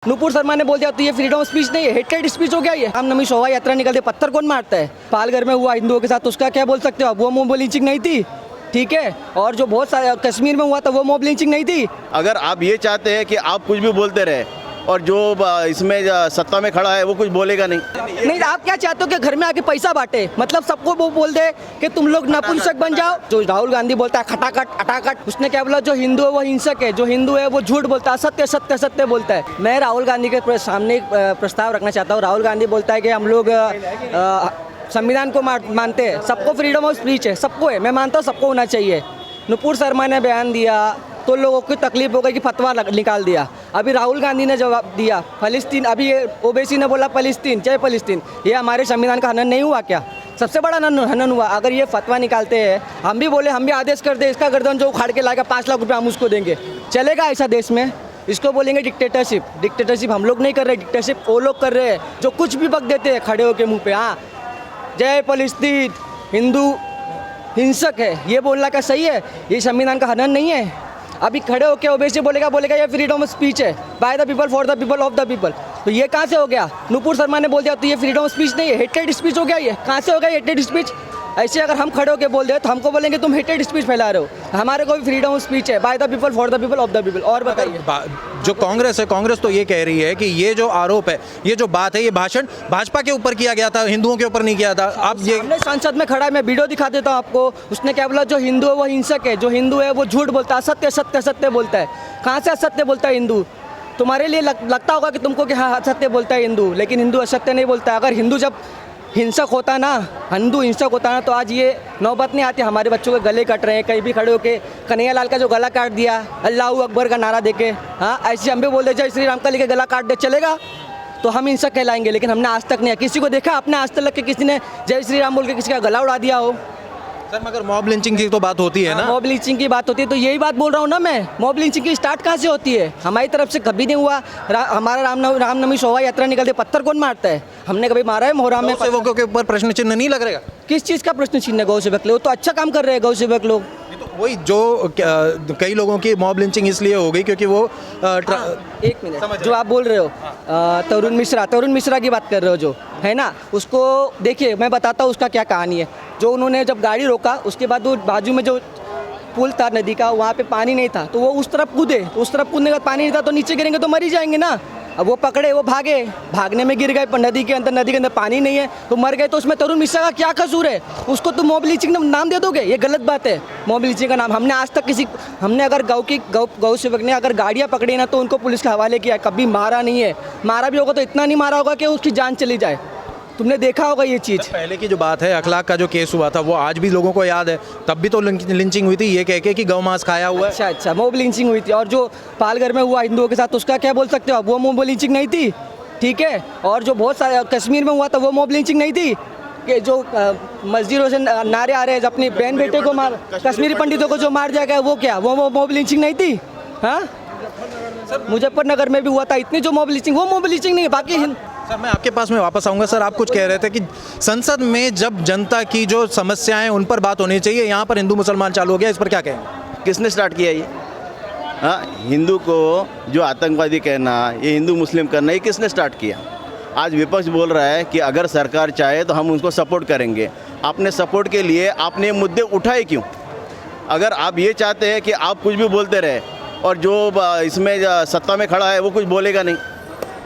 नुपुर शर्मा ने बोल दिया तो ये फ्रीडम ऑफ स्पीच नहीं है, हेटेड स्पीच हो गया ये। रामनवमी शोभा यात्रा निकलते पत्थर कौन मारता है? पालघर में हुआ हिंदुओं के साथ, उसका क्या बोल सकते हो आप? वो मॉब लिंचिंग नहीं थी, ठीक है। और जो बहुत सारे कश्मीर में हुआ था वो मॉब लिंचिंग नहीं थी। अगर आप ये चाहते हैं कि आप कुछ भी बोलते रहे और जो इसमें सत्ता में खड़ा है वो कुछ बोलेगा नहीं, आप क्या चाहते हो कि घर में आके पैसा बांटे, मतलब सबको वो बोल दे कि तुम लोग नपुंसक बन जाओ। जो राहुल गांधी बोलता है खटाखट अटाखट, उसने क्या बोला? जो हिंदू है वो हिंसक है, जो हिंदू है वो झूठ बोलता है, सत्य सत्य सत्य बोलता है। मैं राहुल गांधी के सामने एक प्रस्ताव रखना चाहता हूँ। राहुल गांधी बोलता है कि हम लोग संविधान को मानते हैं, सबको फ्रीडम ऑफ स्पीच है, सबको है, मैं मानता हूँ सबको होना चाहिए। नुपुर शर्मा ने बयान दिया तो लोगों को तकलीफ हो गई कि फतवा निकाल दिया। अभी राहुल गांधी ने जवाब दिया फलस्तीन, अभी ये ओवैसी ने बोला फलस्तीन जय फलस्तीन, ये हमारे संविधान का हनन नहीं हुआ क्या? सबसे बड़ा हनन हुआ। अगर ये फतवा निकालते हैं, हम भी बोले, हम भी आदेश कर दे इसका गर्दन जो उखाड़ के लाएगा 5 लाख रुपये हम उसको देंगे, चलेगा ऐसा देश में? इसको बोलेंगे डिक्टेटरशिप। डिक्टेटरशिप हम लोग नहीं कर रहे, डिक्टेटरशिप वो लोग कर रहे हैं जो कुछ भी बक देते हैं खड़े होके मुँह पे। हाँ, जय फलस्तीन, हिंदू हिंसक है, ये बोलना क्या सही है? ये संविधान का हनन नहीं है? अभी खड़े होके ओवैसी बोलेगा ये फ्रीडम ऑफ स्पीच है, by the people for the people of the people. तो ये कहाँ से हो गया? नुपुर शर्मा ने बोल दिया तो ये फ्रीडम ऑफ स्पीच नहीं है, हेटेड स्पीच हो गया। ये कहाँ से हो गया हेटेड स्पीच? ऐसे अगर हम खड़े होकर बोल दे तो हमको बोलेंगे तुम हेटेड स्पीच फैला रहे हो। हमारे को भी फ्रीडम ऑफ स्पीच है, by the people for the people of the people. और बताइए, जो कांग्रेस है, कांग्रेस तो ये कह रही है कि ये जो आरोप है, ये जो बात है, ये भाषण भाजपा के ऊपर किया गया था, हिंदुओं के ऊपर नहीं किया था। आप ये संसद में खड़ा है, मैं वीडियो दिखा देता हूँ आपको। उसने क्या बोला? जो हिंदू है वो हिंसक है, जो हिंदू है वो झूठ बोलता है, सत्य सत्य सत्य बोलता है। कहाँ से असत्य बोलता है हिंदू? तुम्हारे लिए लगता होगा कि तुमको कि हाँ असत्य बोलता है हिंदू, लेकिन हिंदू असत्य नहीं बोलता है। अगर हिंदू जब हिंसक होता ना, हिंदू हिंसक होता ना, तो आज ये नौबत नहीं आती। हमारे बच्चों के गले कट रहे हैं, कहीं भी खड़े होके कन्हैया लाल का जो गला काट दिया अल्लाह अकबर का नारा देके, हाँ ऐसे हम भी बोल दे जय श्री राम का लेके गला काट दे, चलेगा? तो हम हिंसक कहलाएंगे। लेकिन हमने आज तक नहीं किसी को देखा अपने आज तक कि किसी ने जय श्री राम बोल के किसी का गला उड़ा दिया हो। सर, मगर मॉब लिंचिंग की तो बात होती है ना? मॉब लिंचिंग की बात होती है तो यही बात बोल रहा हूँ ना मैं। मॉब लिंचिंग की स्टार्ट कहाँ से होती है? हमारी तरफ से कभी नहीं हुआ। हमारा रामनवमी शोभा यात्रा निकलते पत्थर कौन मारता है? हमने कभी मारा है मोहर्रम में? सेवकों के ऊपर प्रश्न चिन्ह नहीं लग रहेगा? किस चीज़ का प्रश्न चिन्ह है? गौ सेवक लोग तो अच्छा काम कर रहे हैं, गौ सेवक लोग। वही जो कई लोगों की मॉब लिंचिंग इसलिए हो गई क्योंकि वो एक मिनट, जो आप बोल रहे हो तरुण मिश्रा की बात कर रहे हो जो है ना, उसको देखिए मैं बताता हूँ उसका क्या कहानी है। जो उन्होंने जब गाड़ी रोका उसके बाद वो बाजू में जो पुल था नदी का, वहाँ पे पानी नहीं था तो वो उस तरफ कूदे, तो उस तरफ कूदने का पानी नहीं था तो नीचे गिरेंगे तो मर ही जाएंगे ना। अब वो पकड़े, वो भागे, भागने में गिर गए नदी के अंदर पानी नहीं है तो मर गए। तो उसमें तरुण मिश्रा का क्या कसूर है? उसको तुम मॉब लिंचिंग नाम दे दोगे? ये गलत बात है। मॉब लिंचिंग का नाम हमने आज तक हमने अगर गौ सेवक ने अगर गाड़ियाँ पकड़ी ना तो उनको पुलिस के हवाले किया, कभी मारा नहीं है। मारा भी होगा तो इतना नहीं मारा होगा कि उसकी जान चली जाए। तुमने देखा होगा ये चीज़। पहले की जो बात है, अखलाक का जो केस हुआ था वो आज भी लोगों को याद है। तब भी तो लिंचिंग हुई थी ये कह के कि गौ मांस खाया हुआ है। अच्छा, मॉब लिंचिंग हुई थी। और जो पालघर में हुआ हिंदुओं के साथ, उसका क्या बोल सकते हो आप? वो मॉब लिंचिंग नहीं थी, ठीक है। और जो बहुत सारे कश्मीर में हुआ था वो मॉब लिंचिंग नहीं थी कि जो मस्जिदों से नारे आ रहे हैं अपनी बहन बेटे को मार, कश्मीरी पंडितों को जो मार जाएगा वो क्या, वो मॉब लिंचिंग नहीं थी? हाँ, मुजफ्फरनगर में भी हुआ था। इतनी जो मॉब लिंचिंग, वो मॉब लिंचिंग नहीं है। बाकी सर, मैं आपके पास में वापस आऊँगा। सर, आप कुछ कह रहे थे कि संसद में जब जनता की जो समस्याएं उन पर बात होनी चाहिए, यहाँ पर हिंदू मुसलमान चालू हो गया, इस पर क्या कहेंगे? किसने स्टार्ट किया ये? हाँ, हिंदू को जो आतंकवादी कहना, ये हिंदू मुस्लिम करना, ये किसने स्टार्ट किया? आज विपक्ष बोल रहा है कि अगर सरकार चाहे तो हम उनको सपोर्ट करेंगे। आपने सपोर्ट के लिए आपने ये मुद्दे उठाए क्यों? अगर आप ये चाहते हैं कि आप कुछ भी बोलते रहे और जो इसमें सत्ता में खड़ा है वो कुछ बोलेगा नहीं,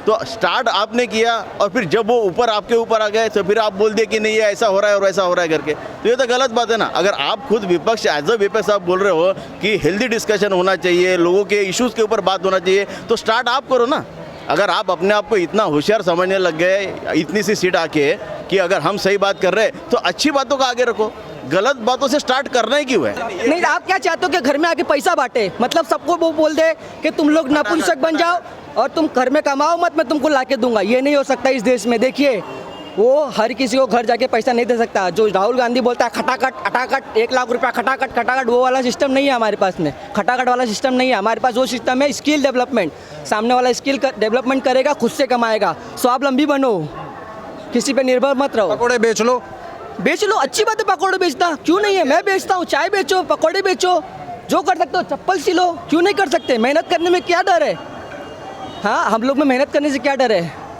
तो स्टार्ट आपने किया और फिर जब वो ऊपर आपके ऊपर आ गए तो फिर आप बोल दिए कि नहीं ये ऐसा हो रहा है और ऐसा हो रहा है करके, तो ये तो गलत बात है ना। अगर आप खुद विपक्ष एज अ विपक्ष आप बोल रहे हो कि हेल्दी डिस्कशन होना चाहिए, लोगों के इश्यूज़ के ऊपर बात होना चाहिए, तो स्टार्ट आप करो ना। अगर आप अपने आप को इतना होशियार समझने लग गए इतनी सी सीट आके कि अगर हम सही बात कर रहे हैं तो अच्छी बातों का आगे रखो, गलत बातों से स्टार्ट करना ही क्यों है? नहीं, आप क्या चाहते हो कि घर में आके पैसा बांटे, मतलब सबको वो बोल दे कि तुम लोग नपुंसक बन जाओ और तुम घर में कमाओ मत, मैं तुमको लाके दूंगा। ये नहीं हो सकता इस देश में। देखिए, वो हर किसी को घर जाके पैसा नहीं दे सकता। जो राहुल गांधी बोलता है खटाखट अटाखट 1 लाख रुपया खटाखट, वो वाला सिस्टम नहीं है हमारे पास में। खटाखट वाला सिस्टम नहीं है हमारे पास। वो सिस्टम है स्किल डेवलपमेंट। सामने वाला स्किल डेवलपमेंट करेगा, खुद से कमाएगा। स्वावलंबी बनो, किसी पे निर्भर मत रहो। पकौड़े बेच लो, अच्छी बात है। पकौड़े बेचता क्यों नहीं है? मैं बेचता हूँ। चाय बेचो, पकौड़े बेचो, जो कर सकते हो। चप्पल सिलो, क्यों नहीं कर सकते? मेहनत करने में क्या डर है? हाँ, हम लोग में मेहनत करने से क्या डर है?